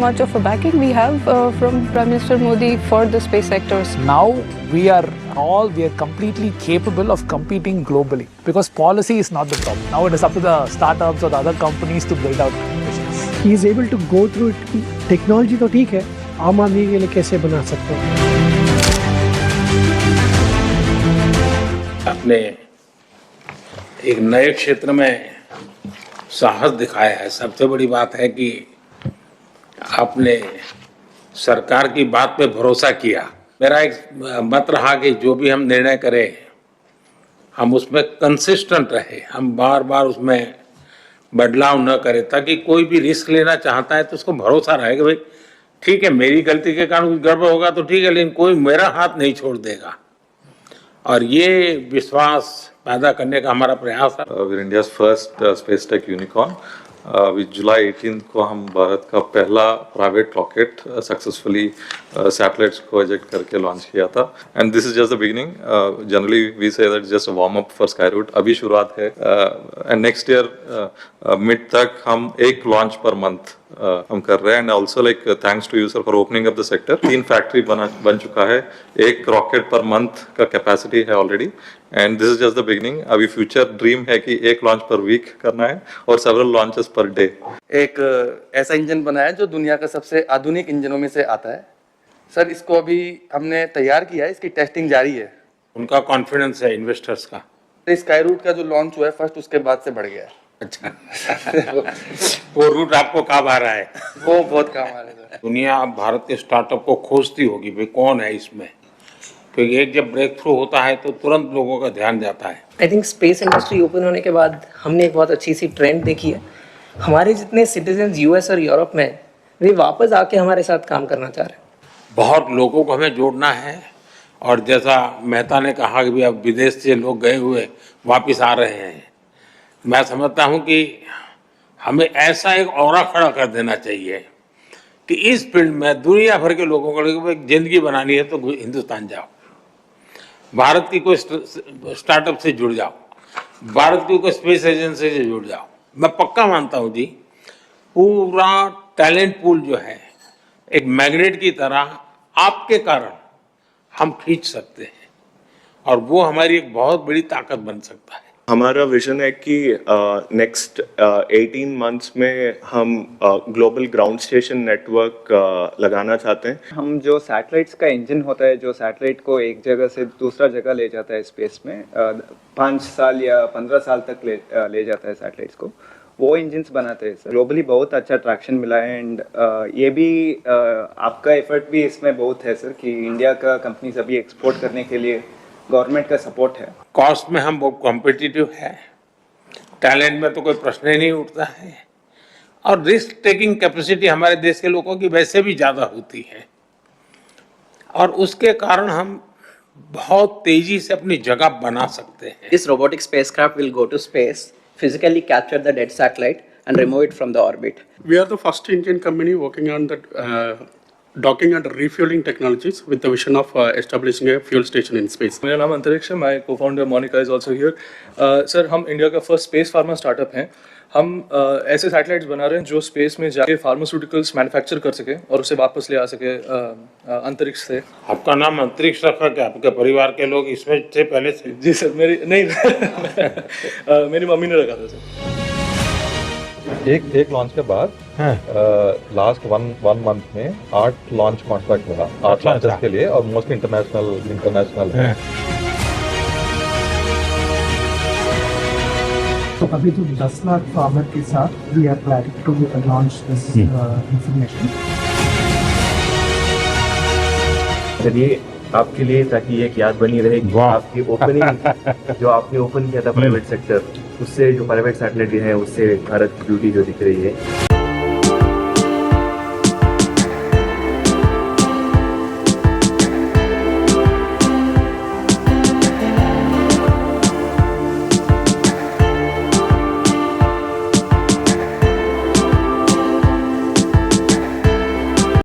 much of a backing we have from Prime Minister Modi for the space sectors. Now we are completely capable of competing globally because policy is not the problem. Now it is up to the startups or the other companies to build out missions. He is able to go through it. Technology तो ठीक है, आम आदमी के लिए कैसे बना सकते हैं? आपने एक नए क्षेत्र में साहस दिखाया है। सबसे बड़ी बात है कि आपने सरकार की बात पे भरोसा किया। मेरा एक मत रहा कि जो भी हम निर्णय करें हम उसमें कंसिस्टेंट रहे, हम बार बार उसमें बदलाव न करें, ताकि कोई भी रिस्क लेना चाहता है तो उसको भरोसा रहे कि भाई ठीक है, मेरी गलती के कारण कुछ गड़बड़ होगा तो ठीक है, लेकिन कोई मेरा हाथ नहीं छोड़ देगा। और ये विश्वास पैदा करने का हमारा प्रयास है। We're India's first space tech unicorn. जुलाई 18 को हम भारत का पहला प्राइवेट रॉकेट सक्सेसफुली सैटेलाइट्स को इजेक्ट करके लॉन्च किया था। And this is just the beginning. Generally we say that just warm up for Skyroot. अभी शुरुआत है एंड नेक्स्ट ईयर मिड तक हम एक लॉन्च पर मंथ हम कर रहे हैं। And also like thanks to you sir for opening up the sector. 3 factory बन चुका है, एक रॉकेट पर मंथ का कैपेसिटी है already. And this is just the beginning. अभी फ्यूचर ड्रीम है कि एक लॉन्च पर वीक करना है और सेवरल लॉन्चेस पर डे। एक ऐसा इंजन बनाया जो दुनिया का सबसे आधुनिक इंजनों में से आता है। सर इसको अभी हमने तैयार किया है, इसकी टेस्टिंग जारी है। उनका कॉन्फिडेंस है इन्वेस्टर्स का। स्काई रूट का जो लॉन्च हुआ है फर्स्ट, उसके बाद से बढ़ गया है। अच्छा वो रूट आपको काम आ रहा है? वो बहुत काम आ रहा है सर। दुनिया अब भारत के स्टार्टअप को खोजती होगी भाई कौन है इसमें, क्योंकि एक जब ब्रेक थ्रू होता है तो तुरंत लोगों का ध्यान जाता है। I think space industry open होने के बाद हमने एक बहुत अच्छी सी ट्रेंड देखी है। हमारे जितने सिटीजन यूएस और यूरोप में वे वापस आके हमारे साथ काम करना चाह रहे हैं। बहुत लोगों को हमें जोड़ना है और जैसा मेहता ने कहा कि भी अब विदेश से लोग गए हुए वापस आ रहे हैं, मैं समझता हूं कि हमें ऐसा एक ऑरा खड़ा कर देना चाहिए कि इस फील्ड में दुनिया भर के लोगों को एक जिंदगी बनानी है तो हिंदुस्तान जाओ, भारत की कोई स्टार्टअप से जुड़ जाओ, भारत की कोई स्पेस एजेंसी से जुड़ जाओ। मैं पक्का मानता हूं जी, पूरा टैलेंट पूल जो है एक मैग्नेट की तरह आपके कारण हम खींच सकते हैं और वो हमारी एक बहुत बड़ी ताकत बन सकता है। हमारा विजन है कि नेक्स्ट 18 मंथ्स में हम ग्लोबल ग्राउंड स्टेशन नेटवर्क लगाना चाहते हैं। हम जो सैटेलाइट्स का इंजन होता है, जो सैटेलाइट को एक जगह से दूसरा जगह ले जाता है स्पेस में, 5 साल या 15 साल तक ले जाता है सैटेलाइट्स को, वो इंजन्स बनाते हैं सर। ग्लोबली बहुत अच्छा ट्रैक्शन मिला है एंड ये भी आपका एफर्ट भी इसमें बहुत है सर कि इंडिया का कंपनीज अभी एक्सपोर्ट करने के लिए गवर्नमेंट का सपोर्ट है। कॉस्ट में हम बहुत कॉम्पिटिटिव है, टैलेंट में तो कोई प्रश्न ही नहीं उठता है और रिस्क टेकिंग कैपेसिटी हमारे देश के लोगों की वैसे भी ज़्यादा होती है और उसके कारण हम बहुत तेजी से अपनी जगह बना सकते हैं। This robotic spacecraft will go to space, physically capture the dead satellite and remove it from the orbit. We are the first Indian company working on the docking and refueling technologies with the vision of establishing a fuel station in space. मेरा नाम अंतरिक्ष है, my co-founder Monica is also here. Sir हम India का first space pharma startup हैं। हम ऐसे satellites बना रहे हैं जो स्पेस में जाके फार्मास्यूटिकल्स मैन्युफैक्चर कर सके और उसे वापस ले आ सके अंतरिक्ष से। आपका नाम अंतरिक्ष रखा क्या आपके परिवार के लोग इसमें थे पहले से? जी सर, मेरी नहीं मेरी मम्मी ने रखा था सर। एक लॉन्च के बाद लास्ट वन मंथ में 8 लॉन्च कॉन्ट्रैक्ट मिला, 8 लॉन्चेस के लिए और मोस्टली इंटरनेशनल है। तो अभी तो 10 लाख फार्मर के साथ we are planning to launch this information. चलिए आपके लिए, ताकि एक याद बनी रहेगी आपकी ओपनिंग जो आपने ओपन किया था प्राइवेट सेक्टर, उससे जो प्राइवेट सैटेलाइट है उससे भारत की ब्यूटी जो दिख रही है।